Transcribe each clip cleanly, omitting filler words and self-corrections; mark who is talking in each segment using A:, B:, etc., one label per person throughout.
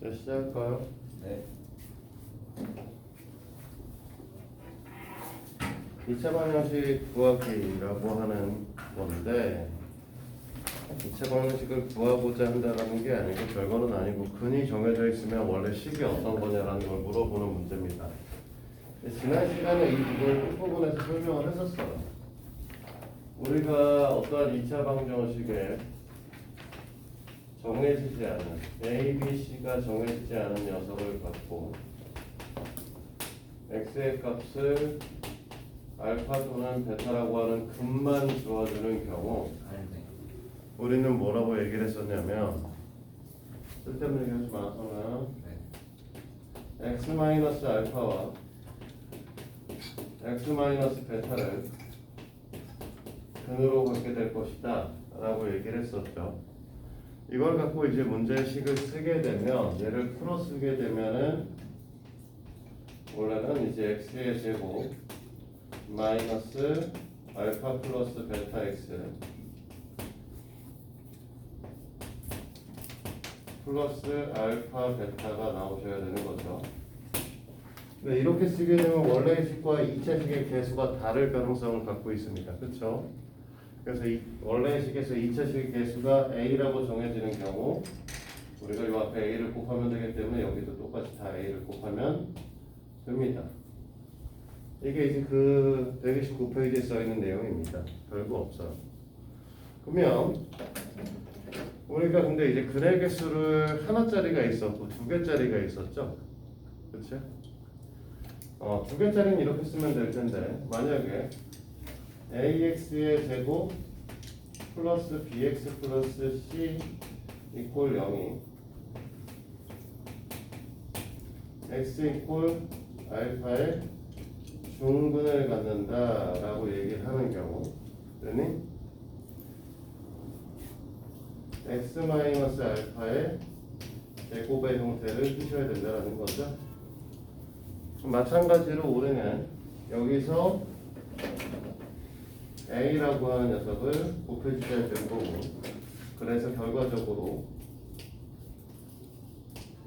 A: 자, 시작할까요?
B: 네.
A: 2차 방정식 구하기라고 하는 건데 2차 방정식을 구하고자 한다는 게 아니고 별거는 아니고 근이 정해져 있으면 원래 식이 어떤 거냐라는 걸 물어보는 문제입니다. 지난 시간에 이 부분을 끝부분에서 설명을 했었어요. 우리가 어떠한 2차 방정식에 정해지지 않은 A, B, C가 정해지지 않은 녀석을 갖고 x의 값을 알파 또는 베타라고 하는 근만 주어주는 경우
B: 네.
A: 우리는 뭐라고 얘기를 했었냐면 쓸데없는 얘기하지 마서는
B: 네.
A: x 마이너스 알파와 x 마이너스 베타를 근으로 갖게 될 것이다 라고 얘기를 했었죠. 이걸 갖고 이제 문제식을 쓰게 되면 얘를 풀어 쓰게 되면은 원래는 이제 x의 제곱 마이너스 알파 플러스 베타 x 플러스 알파 베타가 나오셔야 되는 거죠. 네, 이렇게 쓰게 되면 원래의 식과 2차식의 개수가 다를 가능성을 갖고 있습니다. 그렇죠? 그래서 원래의 식에서 2차식의 개수가 a라고 정해지는 경우 우리가 이 앞에 a를 곱하면 되기 때문에 여기도 똑같이 다 a를 곱하면 됩니다. 이게 이제 그 129페이지에 써있는 내용입니다. 별거 없어요. 그러면 우리가 근데 이제 근의 개수를 하나짜리가 있었고 두 개짜리가 있었죠. 그렇죠? 두 개짜리는 이렇게 쓰면 될 텐데 만약에 ax의 제곱 플러스 bx 플러스 c 이퀄 0이 x 이퀄 알파의 중근을 갖는다라고 얘기를 하는 경우 그러니 x 마이너스 알파의 제곱의 형태를 띄셔야 된다는 거죠. 마찬가지로 우리는 여기서 a라고 하는 녀석을 곱해주셔야 되는 거고 그래서 결과적으로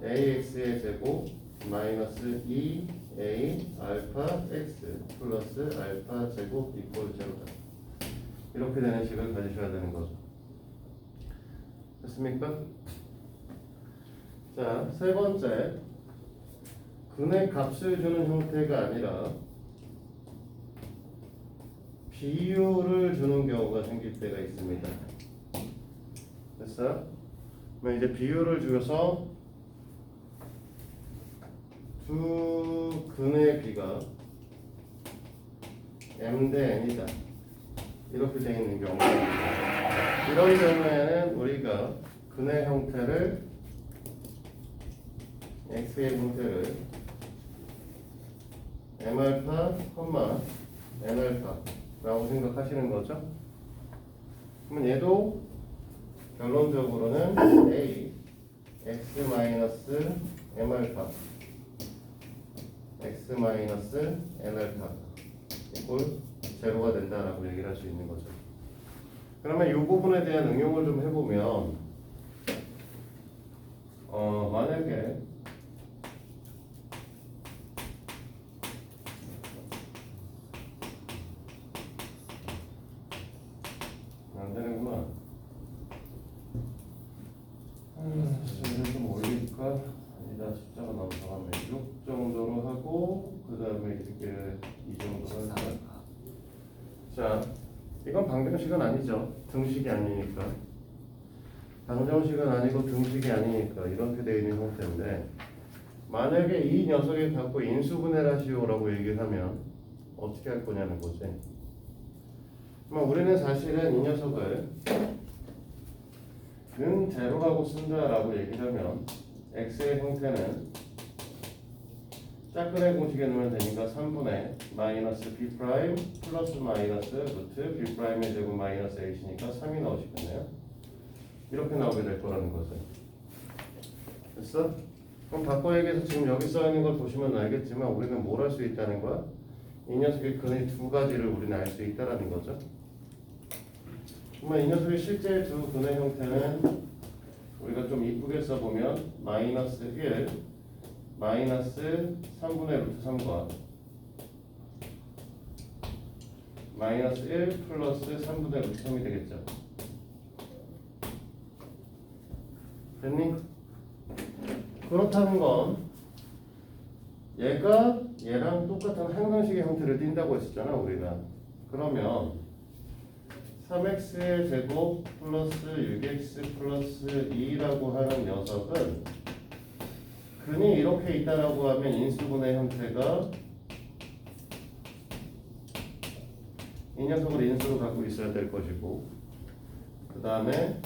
A: ax의 제곱 마이너스 2a 알파 x 플러스 알파 제곱 이퀄 제로다. 이렇게 되는 식을 가지셔야 되는 거죠. 됐습니까? 자, 세 번째 근의 값을 주는 형태가 아니라 비율을 주는 경우가 생길 때가 있습니다. 됐어요? 그럼 이제 비율을 주어서 두 근의 비가 m 대 n이다 이렇게 되어 있는 경우 이런 경우에는 우리가 근의 형태를 x의 형태를 m알파, n알파 라고 생각하시는 거죠. 그러면 얘도 결론적으로는 a x 마이너스 m알파 x 마이너스 n알파 이꼴 제로가 된다라고 얘기를 할 수 있는 거죠. 그러면 이 부분에 대한 응용을 좀 해보면 만약에 안 되는구나. 숫자를 좀 올릴까? 아니다. 숫자가 너무 작았네. 6 정도로 하고 그 다음에 이렇게 이 정도로 할까? 자, 이건 방정식은 아니죠. 등식이 아니니까. 방정식은 아니고 등식이 아니니까 이렇게 되어 있는 형태인데 만약에 이 녀석이 갖고 인수분해라시오라고 얘기를 하면 어떻게 할 거냐는 거지. 그럼 우리는 사실은 이 녀석을 는 제로라고 쓴다라고 얘기를 하면 x의 형태는 짝근의 공식에 넣으면 되니까 3분의 마이너스 b 프라임 플러스 마이너스 루트 b 프라임의 제곱 마이너스 h니까 3이 나오시겠네요. 이렇게 나오게 될 거라는 거죠. 됐어? 그럼 바꿔 얘기해서 지금 여기 써 있는 걸 보시면 알겠지만 우리는 뭘 할 수 있다는 거야? 이 녀석의 근의 두 가지를 우리는 알 수 있다라는 거죠. 그러면 이 녀석의 실제 두 근의 형태는 우리가 좀 이쁘게 써보면 마이너스 1 마이너스 3분의 루트 3과 마이너스 1 플러스 3분의 루트 3이 되겠죠. 됐니? 그렇다는 건 얘가 얘랑 똑같은 항상식의 형태를 띈다고 했었잖아 우리가. 그러면 3x의 제곱 플러스 6x 플러스 2라고 하는 녀석은 근이 이렇게 있다라고 하면 인수분해 형태가 이 녀석을 인수로 갖고 있어야 될 것이고, 그 다음에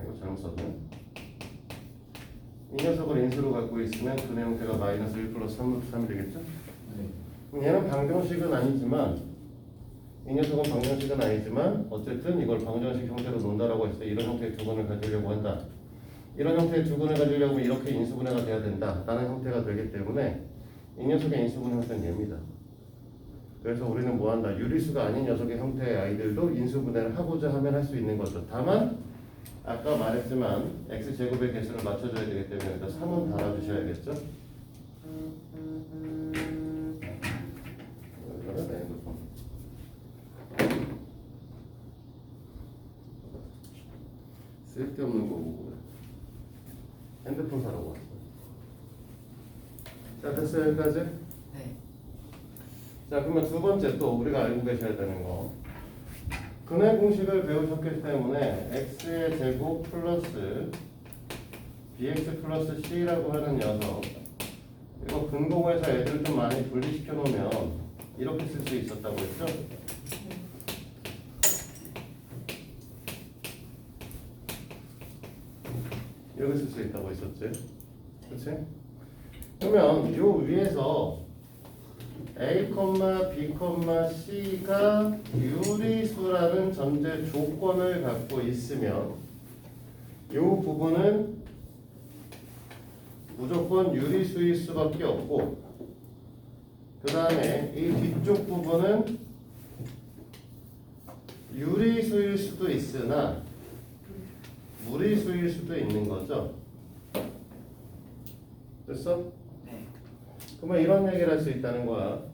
A: 이거 잘못 썼네. 이 녀석을 인수로 갖고 있으면 근의 형태가 마이너스 1 플러스 3 되겠죠?
C: 네.
A: 얘는 방정식은 아니지만 이 녀석은 방정식은 아니지만 어쨌든 이걸 방정식 형태로 논다라고 했을 때 이런 형태의 두근을 가지려고 한다. 이런 형태의 두근을 가지려면 이렇게 인수분해가 돼야 된다 라는 형태가 되기 때문에 이 녀석의 인수분해 형태는 얘입니다. 그래서 우리는 뭐한다? 유리수가 아닌 녀석의 형태의 아이들도 인수분해를 하고자 하면 할 수 있는 거죠. 다만 아까 말했지만 x제곱의 개수를 맞춰줘야 되기 때문에 일단 3은 달아주셔야겠죠? 쓸데없는 거고 핸드폰 사러 왔어. 자, 됐어요 여기까지?
C: 네.
A: 자, 그러면 두 번째 또 우리가 알고 계셔야 되는 거, 근의 공식을 배우셨기 때문에 x의 제곱 플러스 bx 플러스 c라고 하는 녀석, 이거 근공에서 애들 좀 많이 분리시켜 놓으면 이렇게 쓸 수 있었다고 했죠? 이렇게 쓸 수 있다고 했었지? 그치? 그러면 요 위에서 A, B, C가 유리수라는 전제 조건을 갖고 있으면 이 부분은 무조건 유리수일 수밖에 없고, 그 다음에 이 뒤쪽 부분은 유리수일 수도 있으나 무리수일 수도 있는 거죠. 됐어?
C: 네.
A: 그러면 이런 얘기를 할 수 있다는 거야.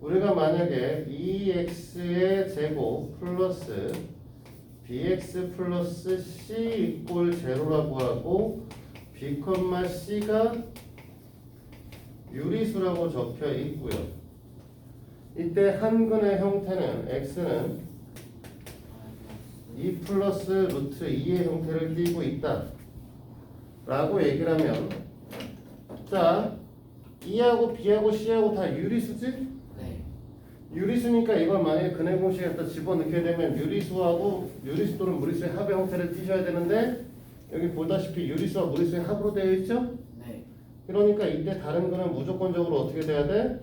A: 우리가 만약에 2x의 제곱 플러스 bx 플러스 c 이꼴 제로라고 하고 b, c가 유리수라고 적혀 있고요. 이때 한근의 형태는 x는 2 플러스 루트 2의 형태를 띠고 있다 라고 얘기를 하면, 자, E하고 B하고 C하고 다 유리수지?
C: 네.
A: 유리수니까 이걸 만약에 근의 공식에다 집어넣게 되면 유리수 또는 무리수의 합의 형태를 띠셔야 되는데, 여기 보다시피 유리수와 무리수의 합으로 되어 있죠?
C: 네.
A: 그러니까 이때 다른 거는 무조건적으로 어떻게 돼야 돼?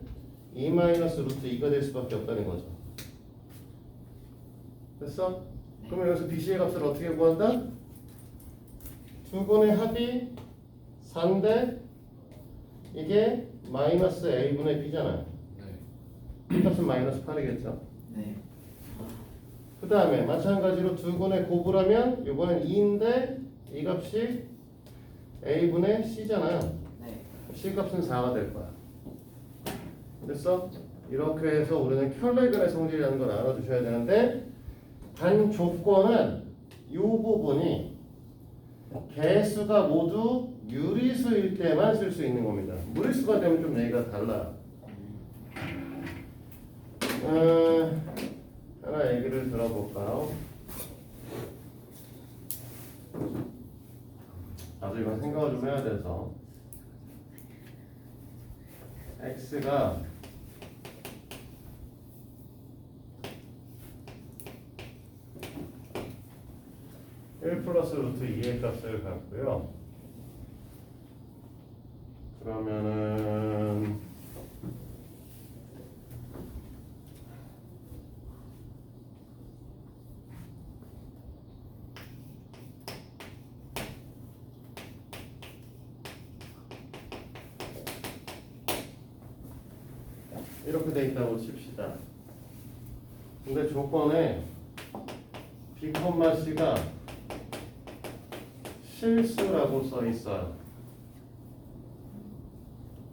A: 2 마이너스 루트 2가 될 수밖에 없다는 거죠. 됐어? 그러면 여기서 BC의 값을 어떻게 구한다? 두 근의 합이 4인데 이게 마이너스 A분의 B잖아요.
C: 네.
A: 이 값은 마이너스 8이겠죠.
C: 네.
A: 그 다음에 마찬가지로 두 근의 곱을 하면 이번엔 2인데 이 값이 A분의 C잖아요.
C: 네.
A: C 값은 4가 될 거야. 됐어? 이렇게 해서 우리는 켤레근의 성질이라는 걸 알아두셔야 되는데, 단 조건은 이 부분이 개수가 모두 유리수일 때만 쓸 수 있는 겁니다. 무리수가 되면 좀 얘기가 달라. 하나 얘기를 들어볼까요? 나도 이건 생각을 좀 해야 돼서. x가 1 플러스 루트 2의 값을 갖고요. 그러면은 이렇게 돼 있다고 칩시다. 근데 조건에 B, C가 실수라고 써 있어요.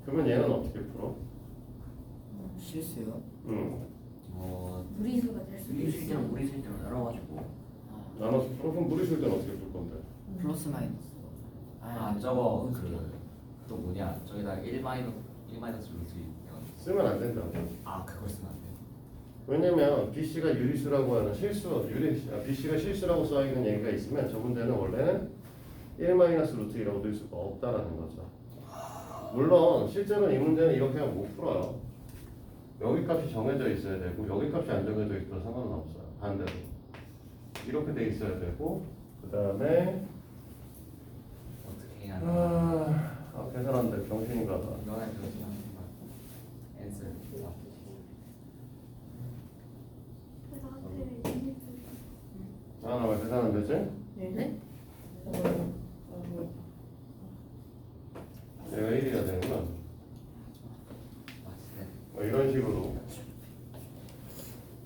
A: 그러면 얘는 어떻게 풀어?
C: 실수요?
B: 무리수가 될 수도
C: 무리수
B: 있어.
C: 때랑 무리수 때랑 나눠가지고
A: 나눠서 풀어? 그럼 무리수일 때는 어떻게 풀 건데?
C: 플러스 마이너스.
D: 저거 또 뭐냐 저기다 1 마이너스 루트
A: 쓰면 안 된다고.
D: 그걸 쓰면 안 돼.
A: 왜냐면 BC가 유리수라고 하는 BC가 실수라고 써있는 얘기가 있으면 저 문제는 원래는 1-루트 2라고 될 수가 없다라는 거죠. 물론 실제로 이 문제는 이렇게 하면 못 풀어요. 여기 값이 정해져 있어야 되고 여기 값이 안 정해져 있어도 상관은 없어요. 반대로 이렇게 돼 있어야 되고 그 다음에
D: 어떻게 해야 하나?
A: 계산한데 정신인가 봐.
D: 이거는 그렇지만 앤서
B: 그래서 하트를 유니트.
A: 나 왜 계산 안 되지?
B: 네?
A: 얘가 1이가 되는구나. 뭐 이런 식으로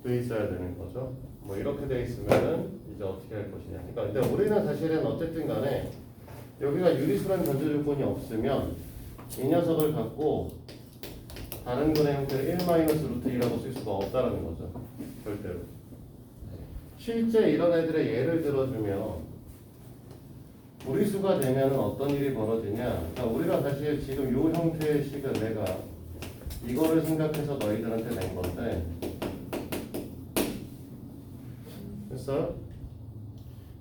A: 돼 있어야 되는 거죠. 뭐 이렇게 돼 있으면은 이제 어떻게 할 것이냐. 그러니까 근데 우리는 사실은 어쨌든 간에 여기가 유리수란 전제 조건이 없으면 이 녀석을 갖고 다른 근의 형태를 1-루트 2라고 쓸 수가 없다라는 거죠. 절대로. 실제 이런 애들의 예를 들어주면 무리수가 되면 어떤 일이 벌어지냐. 그러니까 우리가 사실 지금 이 형태의 식은 내가 이거를 생각해서 너희들한테 낸 건데 됐어?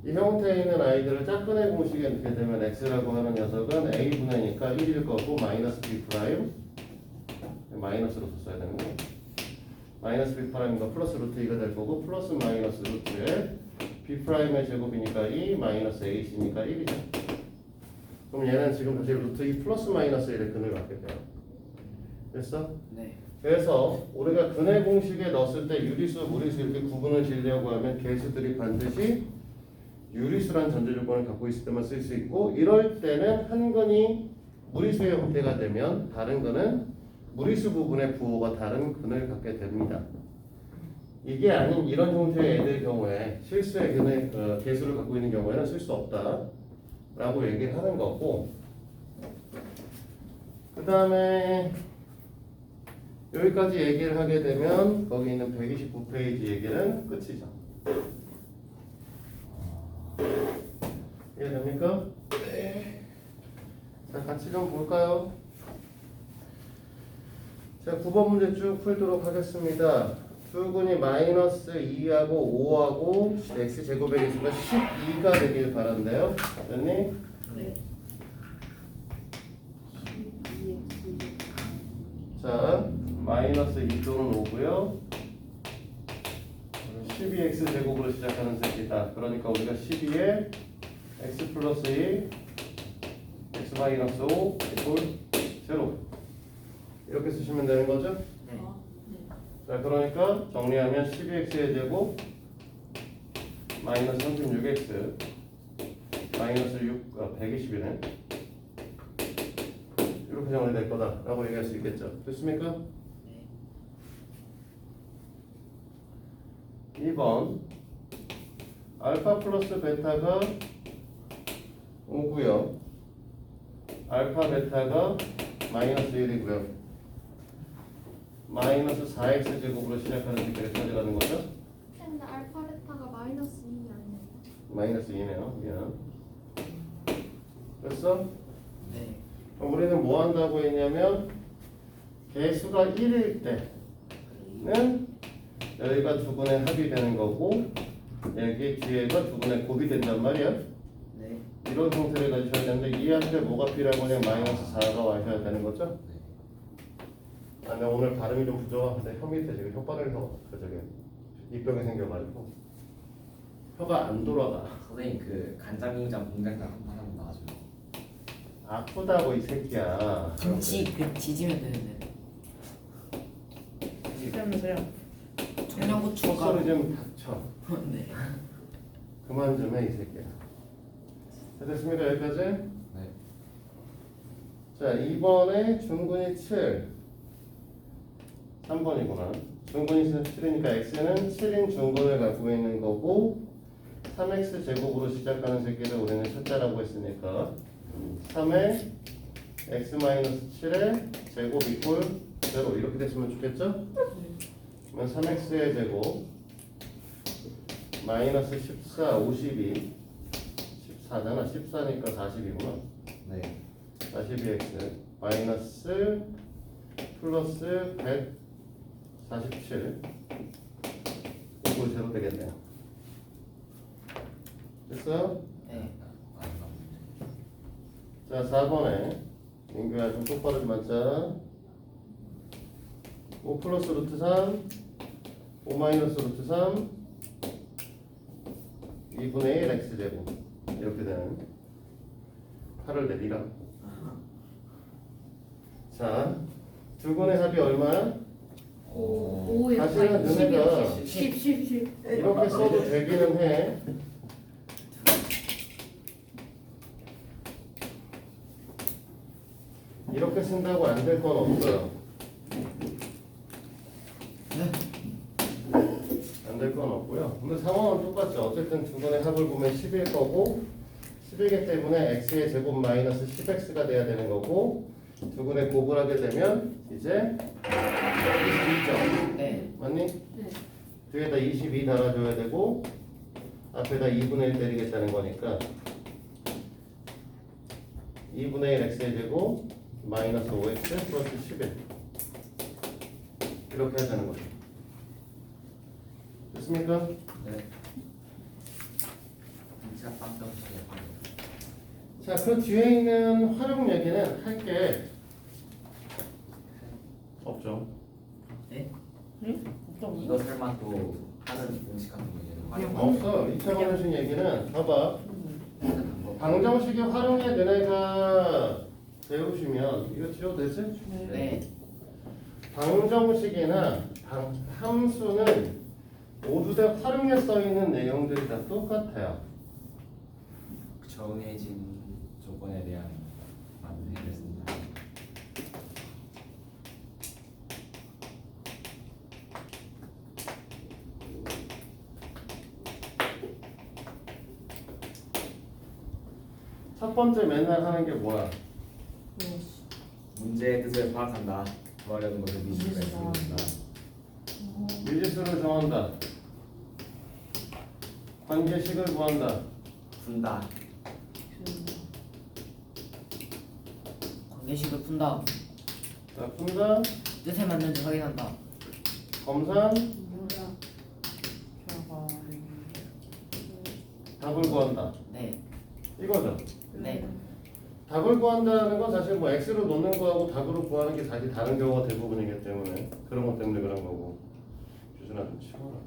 A: 이 형태에 있는 아이들을 짝꿍의 공식에 넣게 되면 x라고 하는 녀석은 a분의니까 1일 거고 마이너스 b 프라임 마이너스로 써야 되는 거 마이너스 b 프라임과 플러스 루트 2가 될 거고 플러스 마이너스 루트에 b 프라임의 제곱이니까 2 마이너스 a이니까 1이죠. 그럼 얘는 지금 다시 루트 2 플러스 마이너스 1의 근을 갖게 돼요. 됐어?
C: 네.
A: 그래서 우리가 근의 공식에 넣었을 때 유리수, 무리수 이렇게 구분을 지으려고 하면 개수들이 반드시 유리수란 전제 조건을 갖고 있을 때만 쓸 수 있고 이럴 때는 한 근이 무리수의 형태가 되면 다른 근은 무리수 부분의 부호가 다른 근을 갖게 됩니다. 이게 아닌 이런 형태의 애들 경우에 실수의 근의 개수를 갖고 있는 경우에는 쓸 수 없다라고 얘기를 하는 거고 그 다음에 여기까지 얘기를 하게 되면 거기 있는 129페이지 얘기는 끝이죠. 이해됩니까? 네. 자, 같이 좀 볼까요? 자, 9번 문제 쭉 풀도록 하겠습니다. 두 근이 마이너스 2하고 5하고 x제곱의 개수가 12가 되길 바란대요. 됐니?
B: 네.
A: 자, 마이너스 2 또는 5고요. 12x 제곱으로 시작하는 새끼다. 그러니까 우리가 12에 x 플러스 2, x 마이너스 5 이꼴 0 이렇게 쓰시면 되는 거죠?
C: 네.
A: 자, 그러니까 정리하면 12x의 제곱 마이너스 36x 마이너스 120이네. 이렇게 정리될 거다라고 얘기할 수 있겠죠. 됐습니까?
C: 네.
A: 2번 알파 플러스 베타가 5고요. 알파 베타가 마이너스 1이고요. 마이너스 4x 제곱으로 시작하는 식들을 찾으라는 거죠.
B: 근데 알파 베타가 마이너스 2이 아니에요?
A: 마이너스 2네요. 미안. 됐어?
C: 네.
A: 그럼 우리는 뭐 한다고 했냐면 개수가 1일 때는 여기가 두 근의 합이 되는 거고 여기 뒤에가 두 근의 곱이 된단 말이야.
C: 네.
A: 이런 형태를 가지셔야 되는데 이한테 뭐가 필요한 거냐 마이너스 4가 와셔야 되는 거죠. 아, 근데 오늘 발음이 좀 부족한데 혀 밑에 지금 혓바늘에서 저기 입병이 생겨가지고 혀가 안 돌아가.
D: 선생님 그 간장게장 공장장 한번 나와줘요.
A: 아프다고 이 새끼야.
C: 김치 그 지지면 되는데.
E: 시작하세요.
C: 청양고추가.
A: 헛소리 좀 닥쳐.
C: 네.
A: 그만 좀 해 이 새끼야. 자, 됐습니까 여기까지?
D: 네.
A: 자, 2번에 중근이 7 3번이구나. 중근이 7이니까 x는 7인 중근을 갖고 있는 거고 3x 제곱으로 시작하는 새끼를 우리는 첫째라고 했으니까 3의 x-7의 제곱 이꼴 0 이렇게 됐으면 좋겠죠? 그러면 3x의 제곱 마이너스 14, 52 14잖아. 14니까 40이구나.
D: 네.
A: 42x 마이너스 플러스 147 이꼴 0 되겠네요. 됐어요?
C: 네.
A: 자, 4번에 민규야 좀 똑바로 좀 앉자. 5 플러스 루트 3 5 마이너스 루트 3 2분의 1 x제곱 이렇게 되는 8을 내리라.
C: 아하.
A: 자, 두 분의 합이 얼마야?
D: 오.
B: 5에
A: 사실은 너네가
B: 10.
A: 이렇게 써도 되기는 해. 이렇게 쓴다고 안 될 건 없어요. 안 될 건 없고요. 근데 상황은 똑같죠. 어쨌든 두 분의 합을 보면 10일 거고 10이기 때문에 x의 제곱 마이너스 10x가 돼야 되는 거고 두 분의 곱을 하게 되면 이제 22점.
C: 네.
A: 맞니?
B: 네.
A: 뒤에다 22 달아줘야 되고 앞에다 2분의 1 때리겠다는 거니까 2분의 1 x의 제곱 마이너스 5x 플러스 11 이렇게 해야 되는 거죠. 됐습니까?
D: 네. 진짜 깜짝이야.
A: 자, 그 뒤에 있는 활용 얘기는 할 게 없죠.
C: 네.
D: 이거 설마 또 하는 공식 같은 거 얘는 활용
A: 없어. 2차 방정식 얘기는 봐봐.
D: 방법.
A: 방정식의 활용에 너네가 배우시면 이거 지워도 되지?
C: 네.
A: 방정식이나 함수는 모두 다 활용에 써있는 내용들이 다 똑같아요.
D: 정해진 조건에 대한 만들겠습니다.
A: 첫 번째 맨날 하는 게 뭐야?
D: 문제의 뜻을 파악한다. 구하려는 것을 미지수가 있습니다.
A: 미지수를 정한다. 관계식을 구한다.
D: 푼다.
C: 관계식을 푼다.
A: 자, 푼다.
C: 뜻에 맞는지 확인한다.
A: 검산. 답을 구한다.
C: 네.
A: 이거죠.
C: 네.
A: 답을 구한다는 건 사실 뭐 x로 놓는 거하고 답으로 구하는 게 사실 다른 경우가 대부분이기 때문에 그런 것 때문에 그런 거고. 주준아 좀 치워라.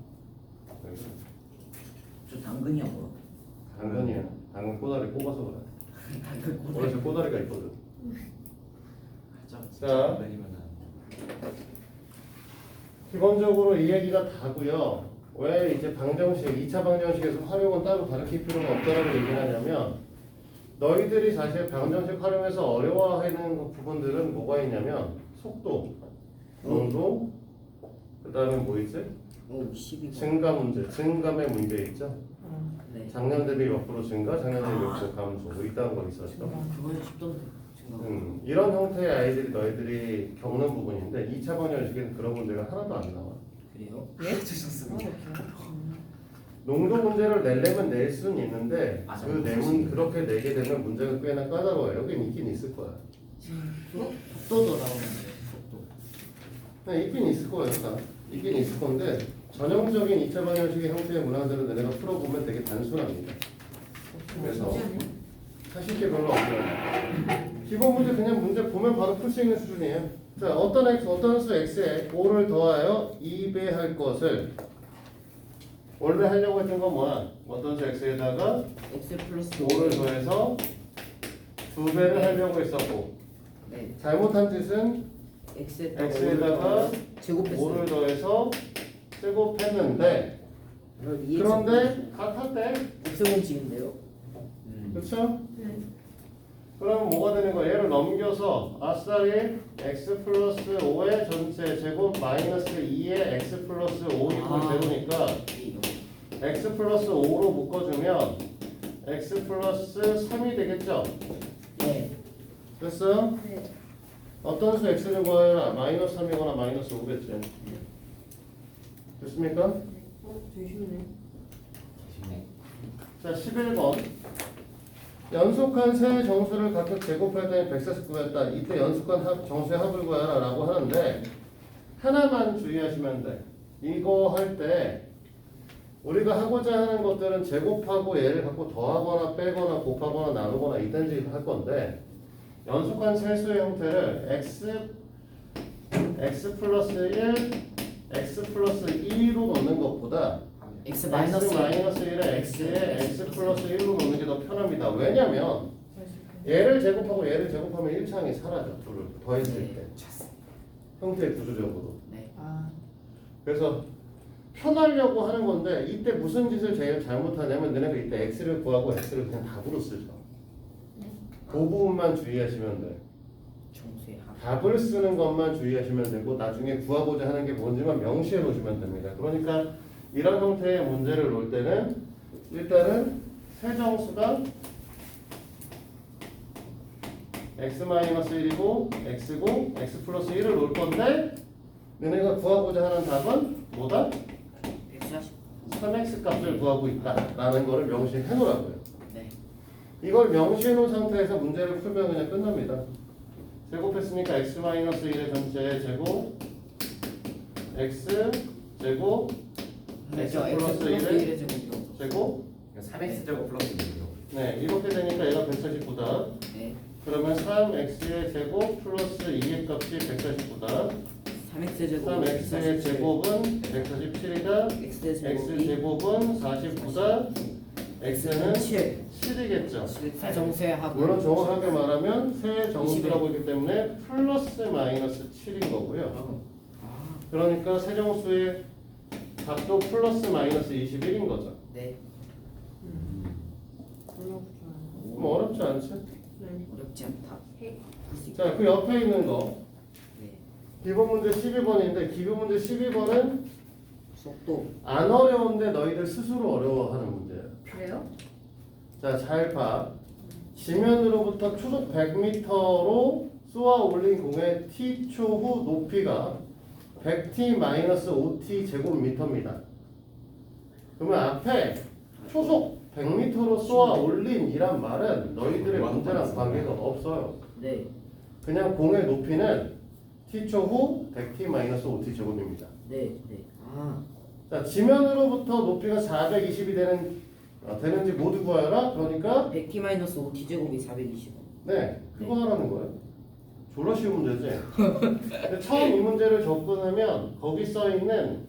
A: 왜 그래?
C: 저 당근이야 뭐야?
A: 당근이야. 당근 꼬다리 뽑아서 그래.
C: 당근
A: 원래 저 꼬다리가 있거든. 자.
D: 정답이면은
A: 기본적으로 이 얘기가 다고요. 왜 이제 방정식, 2차 방정식에서 활용은 따로 가르칠 필요가 없다라고 얘기를 하냐면 너희들이 사실 방정식 활용해서 어려워하는 부분들은 뭐가 있냐면 속도, 농도, 그 다음에 뭐 있지?
C: 오 12번.
A: 증가 문제, 증감의 문제 있죠?
C: 네.
A: 작년 대비 몇 프로 증가, 작년 대비 몇 프로 감소 뭐 이딴 거 있었죠?
C: 그건 쉽던데. 생각.
A: 이런 형태의 아이들이 너희들이 겪는 부분인데 2차 방정식에는 그런 문제가 하나도 안 나와.
C: 그래요?
D: 주셨습니다.
A: 농도 문제를 내려면 낼 수는 있는데
D: 맞아.
A: 그 내문 그렇게 내게 되면 문제가 꽤나 까다로워요. 여긴 있긴 있을 거야.
C: 속도도 나오는데 속도.
A: 그냥 있긴 있을 거예요. 다. 있긴 있을 건데 전형적인 2차 방정식의 형태의 문항들은 너네가 풀어보면 되게 단순합니다. 그래서 하실 게 별로 없어요. 기본 문제 그냥 문제 보면 바로 풀 수 있는 수준이에요. 자, 어떤 수 x에 5를 더하여 2배할 것을 원래 하려고 했던 건 뭐야? 어떤 수 x에다가
C: x 플러스
A: 5를 더해서 2배를 하려고 했었고
C: 네.
A: 잘못한 뜻은 x에다가
C: 제곱했어요.
A: 5를 더해서 제곱했는데 그런데 같았대.
C: x공식인데요.
A: 그렇죠?
B: 네.
A: 그러면 뭐가 되는 거야? 얘를 넘겨서 아싸리 x 플러스 5의 전체 제곱 마이너스 2의 x 플러스 5 이꼴 제로니까 x 플러스 5로 묶어주면 x 플러스 3이 되겠죠?
C: 네.
A: 됐어요?
B: 네.
A: 어떤 수 x를 구하여라. 마이너스 3이거나 마이너스 5겠지. 됐습니까?
C: 되게 쉽네.
D: 쉽네.
A: 자, 11번. 연속한 세 정수를 각각 제곱할 때는 149였다. 이때 연속한 정수의 합을 구하라 라고 하는데 하나만 주의하시면 돼. 이거 할 때 우리가 하고자 하는 것들은 제곱하고 얘를 갖고 더하거나 빼거나 곱하거나 나누거나 이딴 식으로 할 건데 연속한 세수의 형태를 x 플러스 1, x 플러스 2로 넣는 것보다
C: x
A: x
C: 마이너스
A: 마이너스 1에 x에 x 플러스 1로 넣는 게 더 편합니다. 왜냐면 얘를 제곱하고 얘를 제곱하면 1창이 사라져. 둘을 더했을 때. 형태 구조적으로.
C: 네.
A: 그래서 편하려고 하는 건데 이때 무슨 짓을 제일 잘못하냐면 너네가 이때 x를 구하고 x를 그냥 답으로 쓰죠. 그 부분만 주의하시면 돼.
C: 정수의 합.
A: 답을 쓰는 것만 주의하시면 되고 나중에 구하고자 하는 게 뭔지만 명시해 놓으시면 됩니다. 그러니까 이런 형태의 문제를 놓을 때는 일단은 세정수가 x-1이고 x고 x 플러스 1을 놓을 건데 너네가 구하고자 하는 답은 뭐다?
C: 140.
A: 3x 값을 구하고 있다라는 거를 명시해 놓으라고요.
C: 네.
A: 이걸 명시해 놓은 상태에서 문제를 풀면 그냥 끝납니다. 제곱했으니까 x-1의 전체의 제곱 x 제곱 x
C: 저
A: 플러스
C: 플러스
A: 1의
C: 1의 제곱이요.
A: 제곱
D: 3x 제곱 플러스 1이요.
A: 네 이렇게 되니까 얘가 149다.
C: 네.
A: 그러면 3x의 제곱 플러스 2의 값이 149다.
C: 3x 제곱.
A: 3x의 제곱은 147이다.
C: x
A: x
C: 제곱이
A: 제곱은 49다. x는
C: 7.
A: 7이겠죠.
C: 세 정수의 합.
A: 물론 정확하게 말하면 세 정수라고 있기 때문에 플러스 마이너스 7인 거고요.
C: 아.
A: 그러니까 세 정수의 값도 플러스 마이너스 21인 거죠.
C: 네.
A: 뭐 어렵지 않지?
C: 어렵지 않다. 할수 있다.
A: 자, 그 옆에 있는 거
C: 네.
A: 기본 문제 12번인데 기본 문제 12번은
C: 속도.
A: 안 어려운데 너희들 스스로 어려워하는 문제예요.
B: 그래요?
A: 자, 잘 봐. 지면으로부터 초속 100m로 쏘아 올린 공의 t초 후 높이가 100t-5t 제곱미터입니다. 그러면 앞에 초속 100m로 쏘아 올린이란 말은 너희들의 문제랑 관계가 없어요.
C: 네.
A: 그냥 공의 높이는 t초 후 100t-5t 제곱입니다.
C: 네. 네. 아.
A: 자, 지면으로부터 높이가 420이 되는지 모두 구하여라. 그러니까
C: 100t-5t 제곱이 420.
A: 네, 그거 하라는 거예요. 졸라 쉬운 문제지. 근데 처음 이 문제를 접근하면 거기 써 있는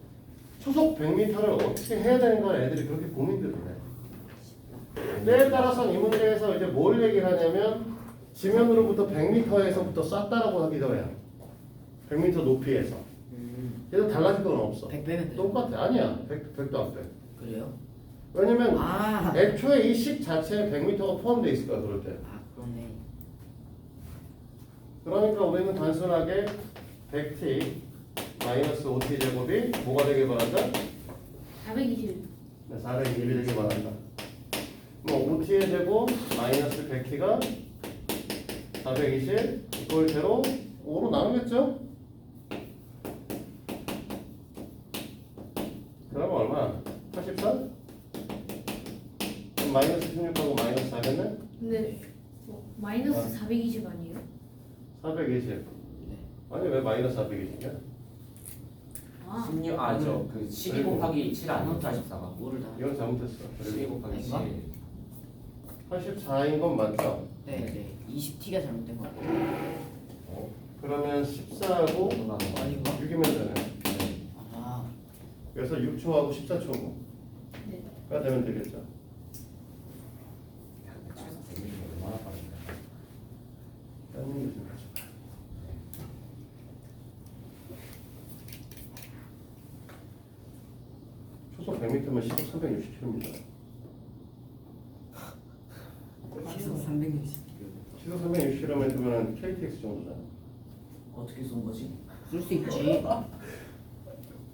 A: 초속 100m를 어떻게 해야 되는 걸 애들이 그렇게 고민들을 해. 때에 따라서는 이 문제에서 이제 뭘 얘기를 하냐면 지면으로부터 100m에서부터 쐈다라고 하기도 해요. 100m 높이에서. 그래서 달라질 건 없어.
C: 100 빼면 돼요.
A: 똑같아. 아니야. 100도 안 빼.
C: 그래요?
A: 왜냐면
C: 아.
A: 애초에 이 식 자체에 100m가 포함되어 있을 거야. 그럴 때.
C: 아, 그러네.
A: 그러니까 우리는 단순하게 100t 마이너스 5t 제곱이 뭐가 되길 바란다?
B: 420.
A: 네, 420이 되길 바란다. 뭐 5t의 제곱 마이너스 100t가 420 이걸 대로 5로 나누겠죠? 그러면 얼마? 84? 그럼 마이너스 16하고 마이너스 4겠네?
B: 근데 마이너스 420 아니에요?
A: 420
C: 네.
A: 아니 왜 마이너스 420이야?
B: 아,
D: 16, 그 12 곱하기 7 아니에요? 84가.
C: 뭐를 다.
A: 이건 잘못했어.
D: 12 곱하기 7.
C: 아닌가?
A: 84인 건 맞죠?
C: 네, 네. 20t가 잘못된 거 같아요.
A: 그러면 14하고
C: 아닌가?
A: 6이면 되네.
C: 아.
A: 그래서 6초하고 14초가
B: 네.
A: 되면 되겠죠.
D: 얼마나 빠른데?
A: 다른 얘기 좀 하죠. 초속 100m면 시속 360km입니다.
C: 시속 360.
A: 시속 360km면 KTX 정도잖아.
C: 어떻게 쏜 거지? 쏠 수 있지.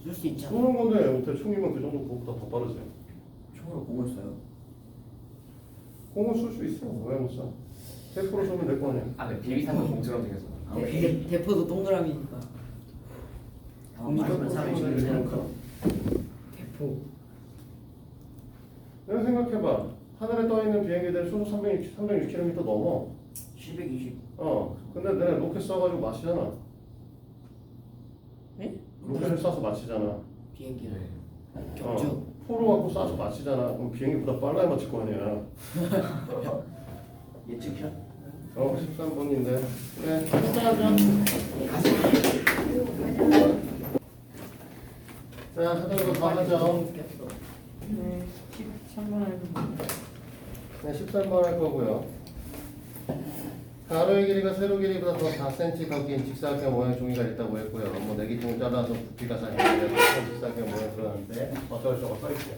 C: 쏠 수 있잖아.
A: 쏘는 건데 못해 총이면 그 정도 그거보다 더 빠르지.
C: 세포로 공을 써요.
A: 공을 쓸 수 있어. 왜 못 써? 세포로 쓰면 될 거 아니야.
D: 안에 비비탄도 공처럼 생겼어.
C: 대포도 동그라미니까.
A: 세포로 쓰면 되니까.
C: 대포.
A: 내가 생각해봐. 하늘에 떠 있는 비행기들 수소 360km 넘어.
C: 720.
A: 근데 내가 로켓 쏴가지고 마치잖아.
C: 네?
A: 로켓을 쏴서 마치잖아.
C: 비행기를.
D: 네.
C: 격주.
A: 포로 갖고 쏴서 마치잖아. 그럼 비행기보다 빨라야 맞힐 거 아니야.
C: 예측샷?
A: 13번인데. 그래, 하자. 자, 하던 거 다 하죠.
C: 네. 13번 할
A: 네, 13번 할 거고요. 가로의 길이가 세로 길이보다 더 4cm 더 긴 직사각형 모양 종이가 있다고 했고요. 뭐 내기통 잘라서 부피가 4cm 직사각형 모양 그러는데 어쩌고저쩌고 써있어요.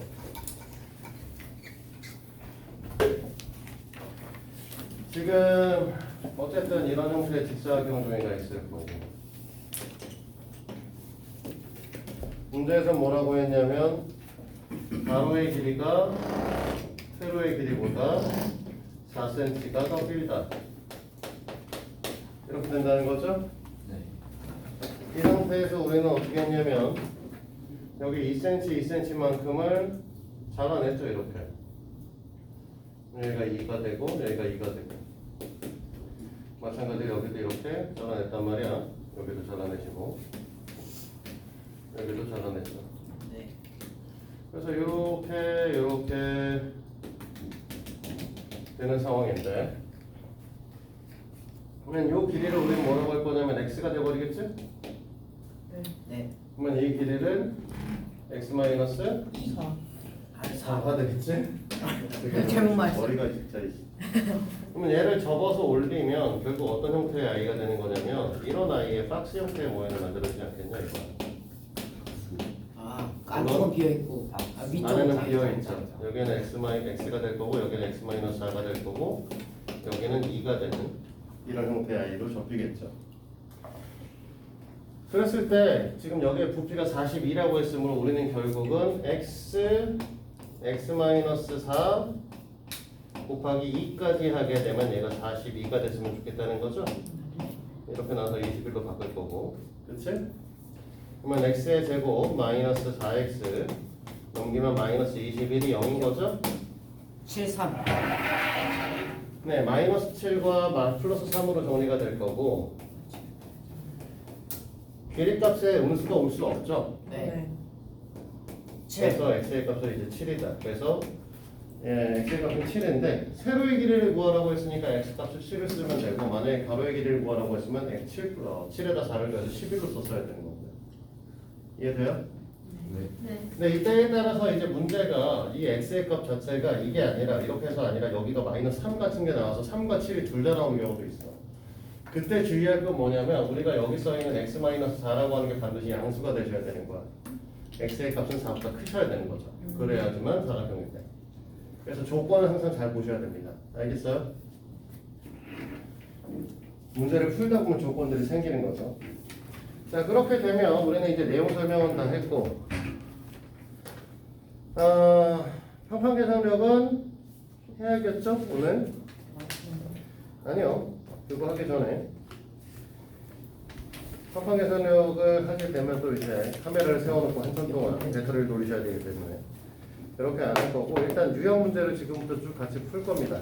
A: 지금 어쨌든 이런 형태의 직사각형 종이가 있을 거고 문제에서 뭐라고 했냐면 가로의 길이가 세로의 길이보다 4cm가 더 길다. 이렇게 된다는 거죠?
D: 네.
A: 이 상태에서 우리는 어떻게 했냐면 여기 2cm, 2cm만큼을 잘라냈죠. 이렇게 여기가 2가 되고 여기가 2가 되고 마찬가지로 여기도 이렇게 잘라냈단 말이야. 여기도 잘라내시고 여기도 잘라냈죠.
C: 네.
A: 그래서 이렇게 되는 상황인데 그러면 이 길이를 우리는 뭐라고 할 거냐면 x가 돼버리겠지?
C: 네.
A: 그러면 이 길이를 x-4가
C: 4.
A: 되겠지?
C: 잘못 말했어.
A: 머리가 진짜 그러면 얘를 접어서 올리면 결국 어떤 형태의 아이가 되는 거냐면 이런 아이의 박스 형태의 모양을 만들어지지 않겠냐 이거.
C: 안쪽은 비어있고 위쪽은
A: 안에는
C: 다
A: 비어있죠. 여기는 x가 될 거고 여기는 x-4가 될 거고 여기는 2가 되는 이런 형태의 아이로 접히겠죠. 그랬을 때 지금 여기에 부피가 42라고 했으므로 우리는 결국은 x-4 곱하기 2까지 하게 되면 얘가 42가 됐으면 좋겠다는 거죠. 이렇게 나와서 21로 바꿀 거고 그치? 그러면 x의 제곱 마이너스 4x 넘기면 마이너스 21이 0인 거죠?
C: 73.
A: 네, 마이너스 7과 플러스 3으로 정리가 될 거고 길이값에 음수가 올 수 없죠?
C: 네.
A: 그래서 x의 값은 이제 7이다. 그래서 x의 값은 7인데 세로의 길이를 구하라고 했으니까 x값을 7을 쓰면 되고 만약에 가로의 길이를 구하라고 했으면 7에다 4를 더해서 11로 썼어야 되는 거고요. 이해돼요?
D: 네.
B: 네.
A: 근데 이때에 따라서 이제 문제가 이 x의 값 자체가 이게 아니라 이렇게 해서 아니라 여기가 마이너스 3 같은 게 나와서 3과 7이 둘 다 나오는 경우도 있어. 그때 주의할 건 뭐냐면 우리가 여기 써있는 x-4라고 하는 게 반드시 양수가 되셔야 되는 거야. x의 값은 4보다 크셔야 되는 거죠. 그래야지만 사각형이 돼. 그래서 조건을 항상 잘 보셔야 됩니다. 알겠어요? 문제를 풀다 보면 조건들이 생기는 거죠. 자, 그렇게 되면 우리는 이제 내용 설명은 다 했고 평판 계산력은 해야겠죠? 오늘? 아니요. 그거 하기 전에 평판 계산력을 하게 되면 또 이제 카메라를 세워놓고 한참 동안 배터리를 돌리셔야 되기 때문에 그렇게 안 할 거고 일단 유형 문제를 지금부터 쭉 같이 풀 겁니다.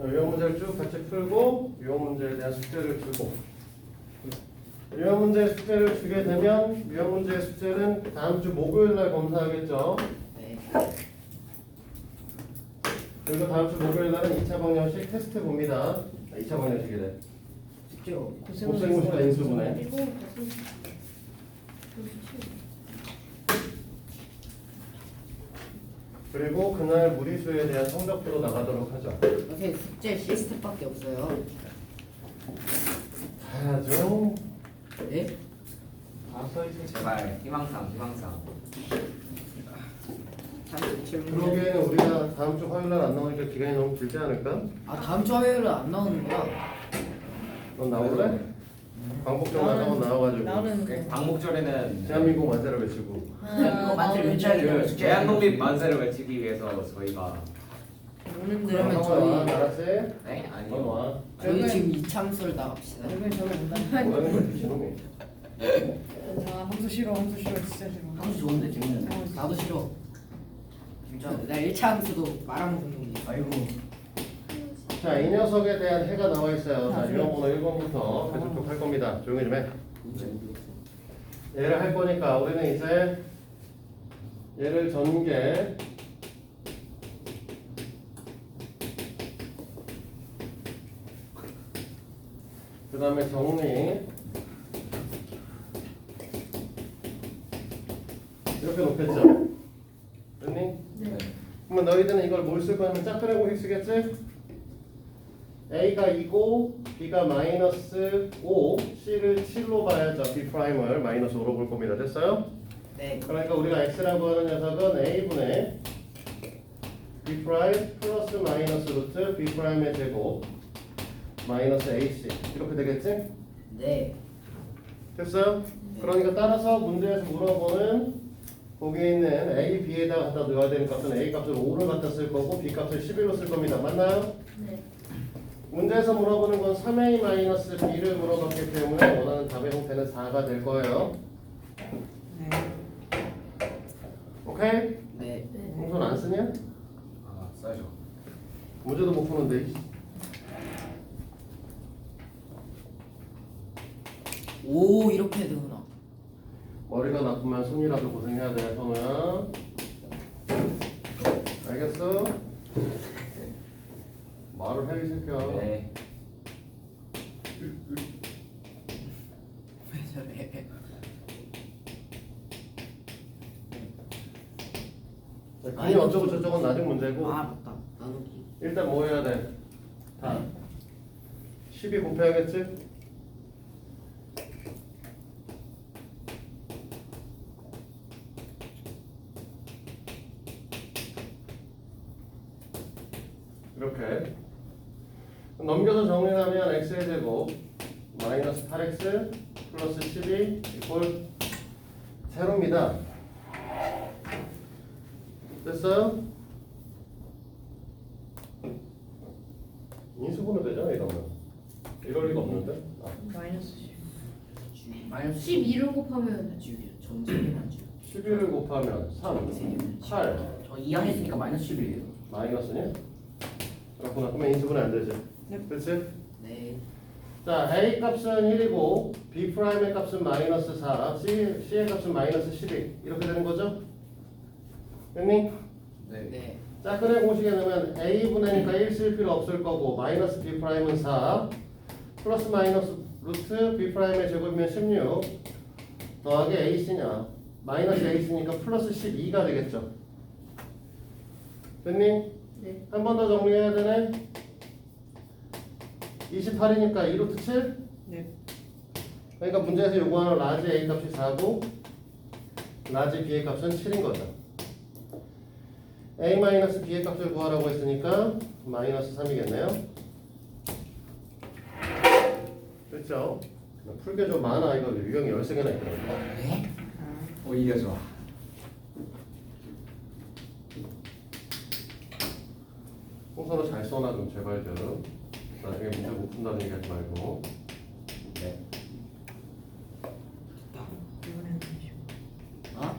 A: 유형 문제를 쭉 같이 풀고 유형 문제에 대한 숙제를 주고 유형 문제 숙제를 주게 되면 유형 문제의 숙제는 다음 주 목요일 날 검사하겠죠.
C: 네.
A: 그리고 다음 주 목요일 날은 2차 방정식 테스트 봅니다. 2차 방정식이래.
C: 숙제로
A: 곱셈공식과 인수분해.
B: 이거 무슨
A: 그리고 그날 무리수에 대한 성적표로 나가도록 하죠.
C: 선생님 숙제 시스템밖에 없어요.
A: 가야죠.
C: 네?
D: 제발 희망상.
C: 37분.
A: 그러기에는 우리가 다음 주 화요일 날 안 나오니까 기간이 너무 길지 않을까?
C: 다음 주 화요일은 안 나오는구나.
A: 넌 나올래? 광복절만 한번 나와가지고
E: 나는
D: 광복절에는
A: 대한민국 만세를 외치고
C: 그거 만세를 외쳐야 돼요.
D: 그 대한독립 만세를 외치기 위해서 저희가
E: 오는데
C: 그러면
A: 한번
C: 저희-
A: 와, 알았지?
D: 네?
A: 한번
D: 아니요.
A: 와.
C: 저희 지금 이참수를 나갑시다.
E: 여기 저기 온다.
A: 뭐하는 거야 미친놈이.
E: 아 함수 싫어 함수 싫어 진짜 싫어.
C: 함수 좋은데 재밌는데. 나도 싫어. 진짜 나 1차 함수도 말아먹은 놈이. 아이고.
A: 자, 이 녀석에 대한 해가 나와 있어요. 자, 유형 번호 1번부터 계속 할 겁니다. 조용히 좀 해. 얘를 할 거니까 우리는 이제 얘를 전개 그 다음에 정리 이렇게 놓겠죠? 됐니?
B: 네.
A: 그러면 너희들은 이걸 뭘 쓸 거냐면 짝꿍의 공식 쓰겠지? A가 2고 B가 마이너스 5 C를 7로 봐야죠. B'을 마이너스 5로 볼 겁니다. 됐어요?
C: 네.
A: 그러니까 우리가 X라고 하는 녀석은 A분의 B' 플러스 마이너스 루트 B'의 제곱 마이너스 AC 이렇게 되겠지?
C: 네.
A: 됐어요? 그러니까 따라서 문제에서 물어보는 거기에 있는 A, B에다가 갖다 넣어야 되는 값은 A 값을 5를 갖다 쓸 거고 B 값을 11로 쓸 겁니다. 맞나요?
B: 네.
A: 문제에서 물어보는 건 3A-B를 물어봤기 때문에 원하는 답의 형태는 4가 될 거예요.
E: 네.
A: 오케이?
C: 네.
B: 네.
A: 홍손 안 쓰냐?
D: 아 써야죠.
A: 문제도 못 푸는데.
C: 오 이렇게 되구나.
A: 머리가 나쁘면 손이라도 고생해야 돼, 손은. 알겠어? 말을 해, 이 새끼야.
D: 네.
C: 왜 저래?
A: 자, 그게 어쩌고 저쩌고는 나중 문제고.
C: 아 맞다. 나누기.
A: 일단 뭐 해야 돼? 다 12 곱해야겠지? 이렇게 넘겨서 정리하면 x의 제곱 마이너스 8x 플러스 12 이꼴 제로입니다. 됐어요? 인수분해 되잖아 이러면. 이럴 리가 없는데?
E: 마이너스 10.
C: 마이너스
B: 12를 곱하면
C: 주요. 전체는 주.
A: 11을 곱하면 3, 8
C: 저 이해했으니까 마이너스 11이에요.
A: 마이너스냐? 그렇구나. 그러면 인수분해 안 되지.
E: 네.
A: 그렇지?
C: 네.
A: 자, A 값은 1이고 B'의 값은 마이너스 4, C의 값은 마이너스 12 이렇게 되는 거죠? 됐니?
D: 네.
C: 네.
A: 짝꿍의 공식에 넣으면 A분해니까 1 쓸 필요 없을 거고 마이너스 B'은 4 플러스 마이너스 루트 B'의 제곱이면 16 더하기 AC냐 마이너스 AC니까 플러스 12가 되겠죠? 됐니?
B: 네.
A: 한 번 더 정리해야 되네. 28이니까 2루트 7.
E: 네.
A: 그러니까 문제에서 요구하는 라지 A 값이 4고 라지 B의 값은 7인 거죠. A-B의 값을 구하라고 했으니까 마이너스 3이겠네요. 그렇죠? 풀게 좀 많아. 이거 유형이 13개나 있더라고요.
C: 네.
D: 오히려 좋아.
A: 홍선호 잘 써놔 좀 제발 좀. 나중에 문제 못 푼다는 얘기 하지 말고.
D: 네.
E: 이번에는 20.
C: 아?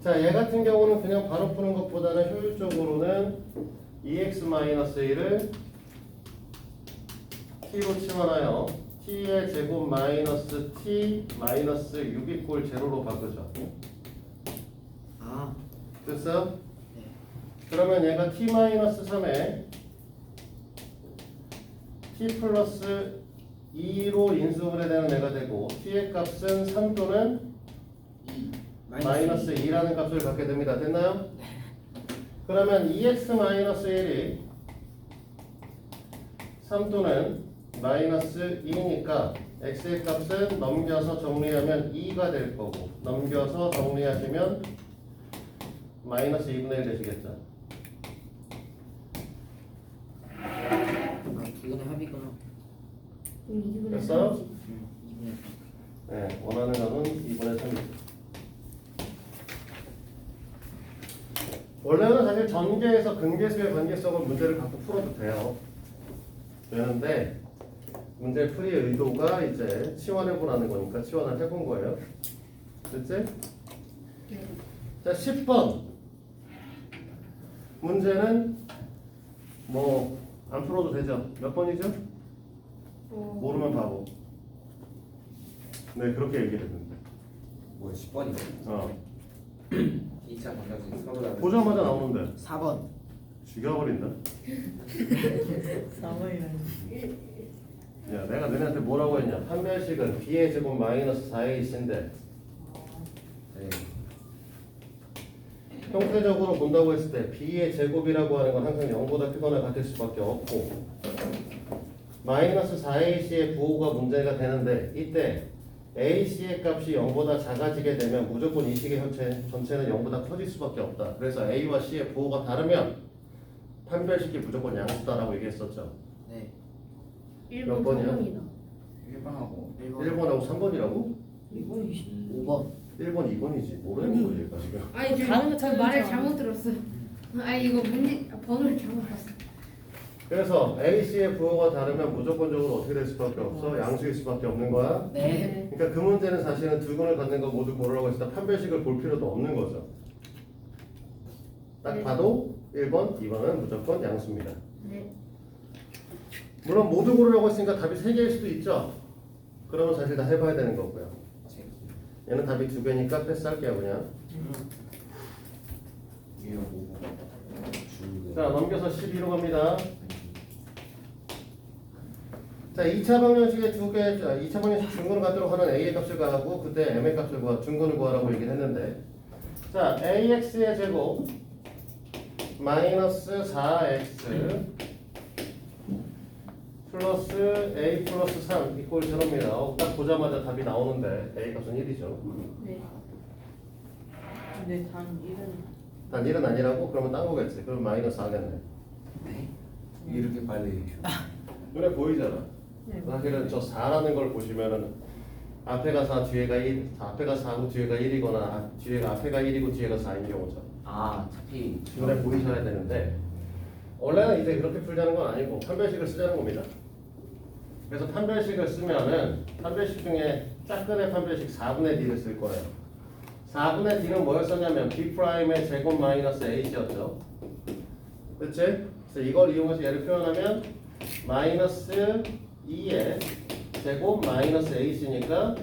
A: 자, 얘 같은 경우는 그냥 바로 푸는 것보다는 효율적으로는 2x-1을 t로 치환하여 t의 제곱 마이너스 t 마이너스 6이 꼴 제로로 바꾸죠.
C: 아.
A: 됐어요?
C: 네.
A: 그러면 얘가 t 마이너스 3에 t 플러스 2로 인수분해 되는 애가 되고 t의 값은 3 또는
C: 2.
A: 마이너스 2라는 값을 갖게 됩니다. 됐나요? 그러면 2x-1이 3 또는 마이너스 2니까 x의 값은 넘겨서 정리하면 2가 될 거고 넘겨서 정리하시면 마이너스 2분의 1 되시겠죠.
C: 아, 두 분의 합이구나.
B: 그럼 2분의
A: 됐어요?
B: 3이지.
A: 네, 원하는 거는 2분의 3이죠. 원래는 사실 전개에서 근계수의 관계성을 문제를 갖고 풀어도 돼요. 되는데 문제 풀이의 의도가 이제 치환해보라는 거니까 치환을 해본 거예요. 됐지?
B: 네.
A: 자, 10번 문제는 뭐 안 풀어도 되죠? 몇 번이죠? 모르면 바보. 네, 그렇게 얘기를 했는데.
D: 뭐 10번이요?
A: 어.
D: 2차 방정식 서로
A: 보자마자 나오는데
C: 4번.
A: 죽여버린다.
E: 4번이라니.
A: 야, 내가 너네한테 뭐라고 했냐? 판별식은 b의 제곱 마이너스 4ac인데
D: 네.
A: 형태적으로 본다고 했을 때 b의 제곱이라고 하는 건 항상 0보다 크거나 같을 수밖에 없고 마이너스 4ac의 부호가 문제가 되는데 이때 ac의 값이 0보다 작아지게 되면 무조건 이 식의 전체는 0보다 커질 수밖에 없다. 그래서 a와 c의 부호가 다르면 판별식이 무조건 양수다라고 얘기했었죠.
C: 네.
B: 1번
A: 몇 번이야?
B: 3번이다.
C: 1번하고
A: 1번하고 3번이라고?
C: 1번 5번.
A: 1번 2번이지 모르는 거지 얘가 지금.
B: 아니
E: 다른 거
B: 저 말을
E: 찾아야죠.
B: 잘못 들었어요. 아니 이거 문제 번호를 잘못 봤어.
A: 그래서 AC의 부호가 다르면 무조건적으로 어떻게 될 수밖에 없어? 양수일 수밖에 없는 거야.
C: 네.
A: 그러니까 그 문제는 사실은 두 근을 갖는 거 모두 고르라고 했을 때 판별식을 볼 필요도 없는 거죠. 딱
B: 네.
A: 봐도 1번, 2번은 무조건 양수입니다.
B: 네.
A: 물론 모두 고르라고 했으니까 답이 3개일 수도 있죠. 그러면 사실 다 해봐야 되는 거고요. 얘는 답이 2개니까 패스할게요 그냥.
D: 이런 거
A: 자 넘겨서 12로 갑니다. 자 2차 방정식의 2차 방정식 중근을 갖도록 하는 a의 값을 구하고 그때 m의 값을 중근을 구하라고 얘기를 했는데 자 ax의 제곱 마이너스 4x 플러스 a 플러스 3 이꼴 제로입니다. 딱 보자마자 답이 나오는데 a 값은 1이죠.
B: 네.
E: 근데 단 1은
A: 단 1은 아니라고? 그러면 딴 거겠지. 그럼 마이너스 4겠네.
D: 이렇게 빨리
A: 눈에 보이잖아.
E: 네.
A: 사실은 저 4라는 걸 보시면은 앞에가 4, 뒤에가 1, 앞에가 4고 뒤에가 1이거나 뒤에가 앞에가 1이고 뒤에가 4인 경우죠.
D: 아 차피
A: 눈에 보이셔야 되는데 원래는 이제 그렇게 풀자는 건 아니고 판별식을 쓰자는 겁니다. 그래서 판별식을 쓰면은 판별식 중에 짝근의 판별식 4분의 d를 쓸 거예요. 4분의 d는 뭐였었냐면 b'의 제곱 마이너스 h였죠. 그치? 그래서 이걸 이용해서 얘를 표현하면 마이너스 2의 제곱 마이너스 h니까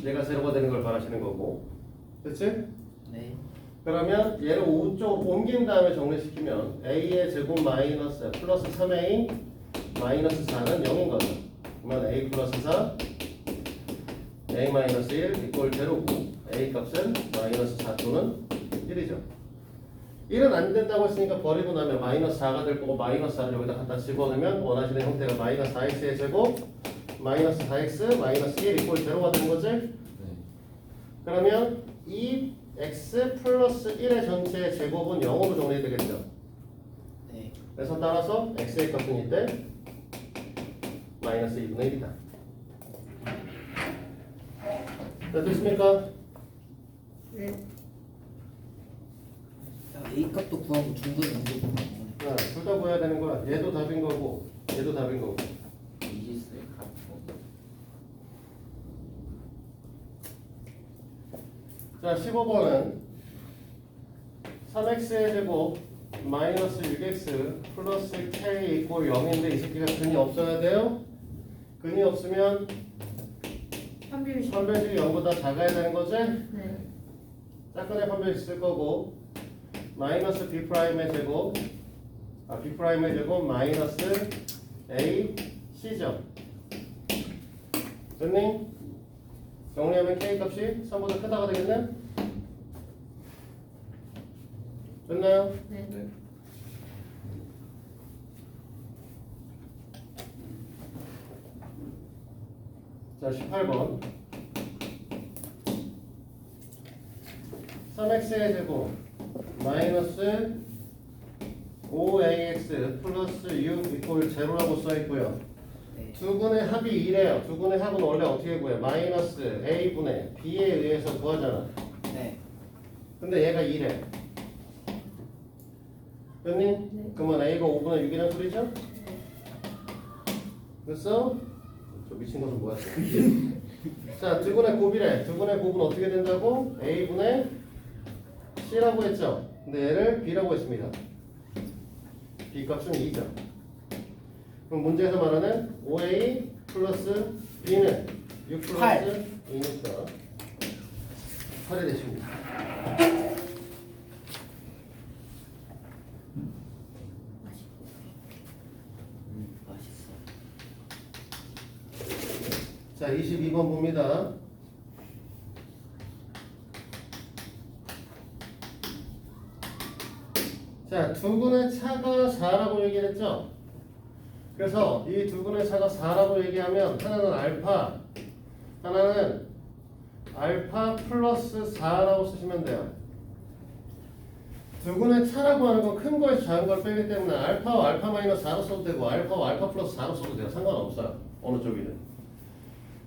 A: 얘가 제로가 되는 걸 바라시는 거고. 그치?
C: 네.
A: 그러면 얘를 우쪽으로 옮긴 다음에 정리시키면 a의 제곱 마이너스 플러스 3a 마이너스 4는 0인 거죠. 그러면 a 플러스 4 a 마이너스 1 이꼴 제로고 a 값은 마이너스 4 또는 1이죠. 1은 안 된다고 했으니까 버리고 나면 마이너스 4가 될 거고 마이너스 4를 여기다 갖다 집어넣으면 원하시는 형태가 마이너스 4x의 제곱 마이너스 4x 마이너스 1 이꼴 제로가 되는 거지?
D: 네.
A: 그러면 이 x 플러스 1의 전체의 제곱은 0으로 정리되겠죠.
C: 네.
A: 그래서 따라서 x의 값은 이때 마이너스 2분의 1이다. 자, 됐습니까?
B: 네.
C: 자, A 값도 구하고 중근은 언제 구하고?
A: 네, 둘 다 구해야 되는 거야. 얘도 답인 거고 얘도 답인 거고.
D: 이지스의 값
A: 자, 15번은 3x의 제곱 마이너스 6x 플러스 k 이꼴 0인데 이 새끼가 근이 없어야 돼요? 근이 없으면
B: 판별식.
A: 판별식이 0보다 작아야 되는 거지?
B: 네.
A: 짝근의 판별식 쓸 거고 마이너스 b'의 제곱 b'의 제곱 마이너스 a c죠. 됐니? 정리하면 k 값이 3보다 크다가 되겠네? 됐나요?
B: 네.
D: 네.
A: 자, 18번 3x의 제곱 마이너스 5ax 플러스 6 이퀄 제로라고 써있고요.
C: 네.
A: 두근의 합이 2래요. 두근의 합은 원래 어떻게 구해? 마이너스 a분의 b에 의해서 구하잖아.
C: 네.
A: 근데 얘가 2래. 됐니?
B: 네.
A: 그러면 a가 5분의 6이라는 소리죠? 됐어? 저 미친 것은 뭐야? 자, 두근의 곱이래. 두근의 곱은 어떻게 된다고? a분의 c라고 했죠? 근데 얘를 b라고 했습니다. b 값은 2죠. 그럼 문제에서 말하는 5a 플러스 b는 6 플러스
C: 8.
A: 2니까 8이 되십니다.
C: 맛있어.
A: 자, 22번 봅니다. 자, 두근의 차가 4라고 얘기를 했죠? 그래서 이 두근의 차가 4라고 얘기하면 하나는 알파 플러스 4라고 쓰시면 돼요. 두근의 차라고 하는 건 큰 거에서 작은 걸 빼기 때문에 알파와 알파 마이너스 4로 써도 되고 알파와 알파 플러스 4로 써도 돼요. 상관없어요. 어느 쪽이든.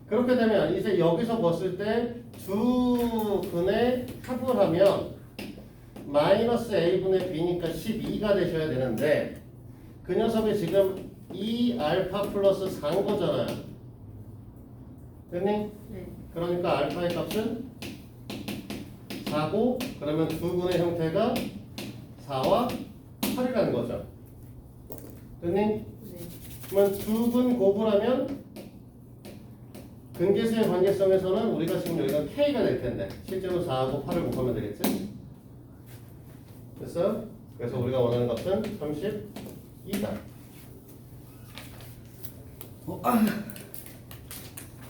A: 그렇게 되면 이제 여기서 봤을 때 두 근의 합을 하면 마이너스 a분의 b니까 12가 되셔야 되는데 그 녀석이 지금 2 알파 플러스 4인 거잖아요. 됐니?
B: 네.
A: 그러니까 알파의 값은 4고 그러면 두 근의 형태가 4와 8이라는 거죠. 됐니?
B: 네.
A: 그러면 두 근 곱을 하면 근계수의 관계성에서는 우리가 지금 여기가 K가 될 텐데 실제로 4하고 8을 곱하면 되겠지? 됐어요? 그래서 우리가 원하는 값은 32다.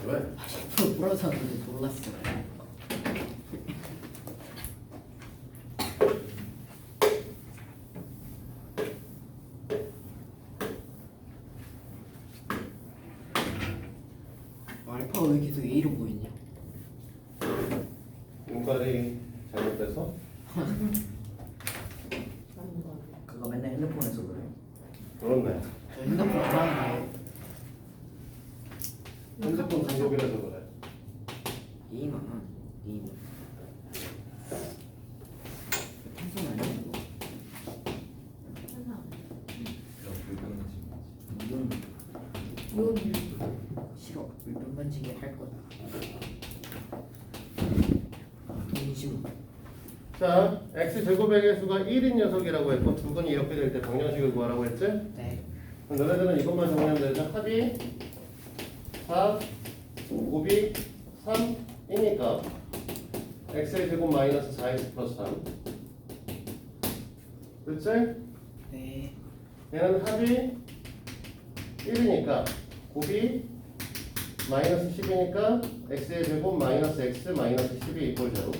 A: 왜?
C: 불어서는데 몰랐어. 알파가 왜 계속 A로 보이냐?
A: 눈깔이 잘못돼서?
D: 그거 맨날 핸드폰에서 그래.
A: 그렇네.
C: 저 핸드폰 불안해요.
A: 핸드폰 중독이라서 그래.
C: 2만 원. 2만. 평소는 아니야 이거.
D: 그럼
C: 이건 싫어. 물병 만지게 할 거다. 인심.
A: 자, x제곱의 개수가 1인 녀석이라고 했고 두 근이 이렇게 될 때 방정식을 구하라고 했지?
C: 네.
A: 그럼 너네들은 이것만 정리하면 되죠? 합이 4, 곱이 3이니까 x의 제곱 마이너스 4x 플러스 3 그치?
C: 네.
A: 얘는 합이 1이니까 곱이 마이너스 10이니까 x의 제곱 마이너스 x 마이너스 10이 이퀄 제로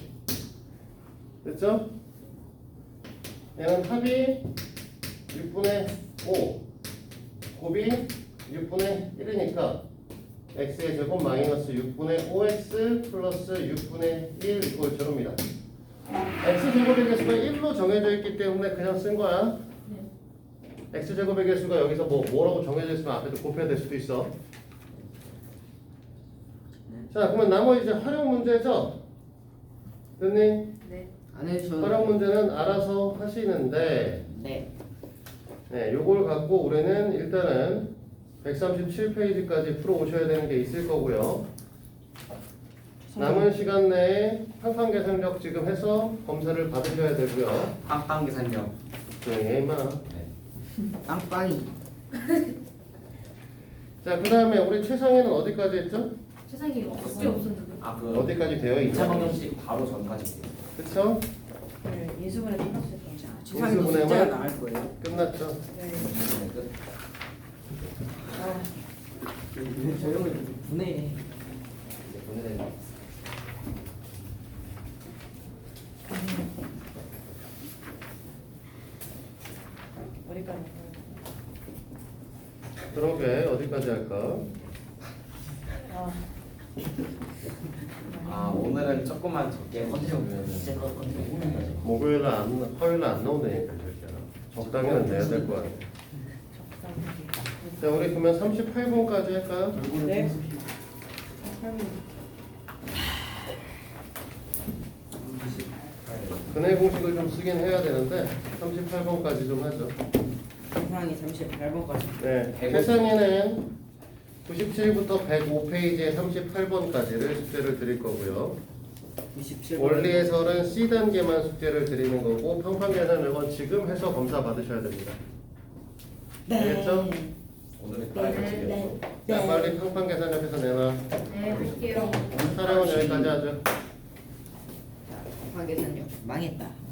A: 됐죠? 얘는 합이 6분의 5 곱이 6분의 1이니까 x의 제곱 마이너스 6분의 5x 플러스 6분의 1 이퀄 제로입니다. x제곱의 개수가 1로 정해져 있기 때문에 그냥 쓴 거야. x제곱의 개수가 여기서 뭐라고 정해져 있으면 앞에도 곱해야 될 수도 있어. 자, 그러면 나머지 이제 활용 문제죠? 됐니?
B: 네.
C: 안 해주셔도.
A: 활용 문제는 알아서 하시는데
C: 네.
A: 네, 요걸 갖고 우리는 일단은 137페이지까지 풀어 오셔야 되는 게 있을 거고요. 남은 시간 내에 항상 계산력 지금 해서 검사를 받으셔야 되고요.
D: 빵빵 계산력.
A: 조용히 해 임마.
C: 빵빵이.
A: 자, 그 다음에 우리 최상위는 어디까지 했죠?
B: 세상에 없었는데.
D: 아그
A: 어디까지 되어
D: 2차
A: 있죠?
D: 방정식 바로 전까지.
A: 그쵸?
E: 네, 인수분해 끝났을 거죠.
C: 지상이도
A: 인수분해만-
C: 숫자가 나을 거예요.
A: 끝났죠?
E: 네.
D: 끝.
E: 아,
C: 저 형을 분해해.
D: 이제 보내는 거.
E: 어디까지?
A: 그러게 어디까지 할까?
E: 아,
D: 아 오늘은 조금만 적게
C: 진짜
D: 해주시면
C: 진짜 그거 건드려 보는 거죠.
A: 목요일날 화요일날 안 나온다니까 절대로. 적당히는 내야 될 거 같아요.
E: 적당히.
A: 자, 우리 그러면 38번까지 할까요?
E: 네.
A: 근해 공식을 좀 쓰긴 해야 되는데 38번까지 좀 하죠.
C: 상상이 38번까지.
A: 네, 세상에는 97부터 105페이지의 38번까지를 숙제를 드릴 거고요.
C: 97번.
A: 원리에서는 C 단계만 숙제를 드리는 거고 평판 계산은 이건 지금 해서 검사 받으셔야 됩니다. 알겠죠?
D: 오늘의 딸
A: 자, 빨리 평판 계산 옆에서 내놔.
B: 네, 할게요.
A: 촬영은 여기까지 하죠.
C: 자, 계산요. 망했다.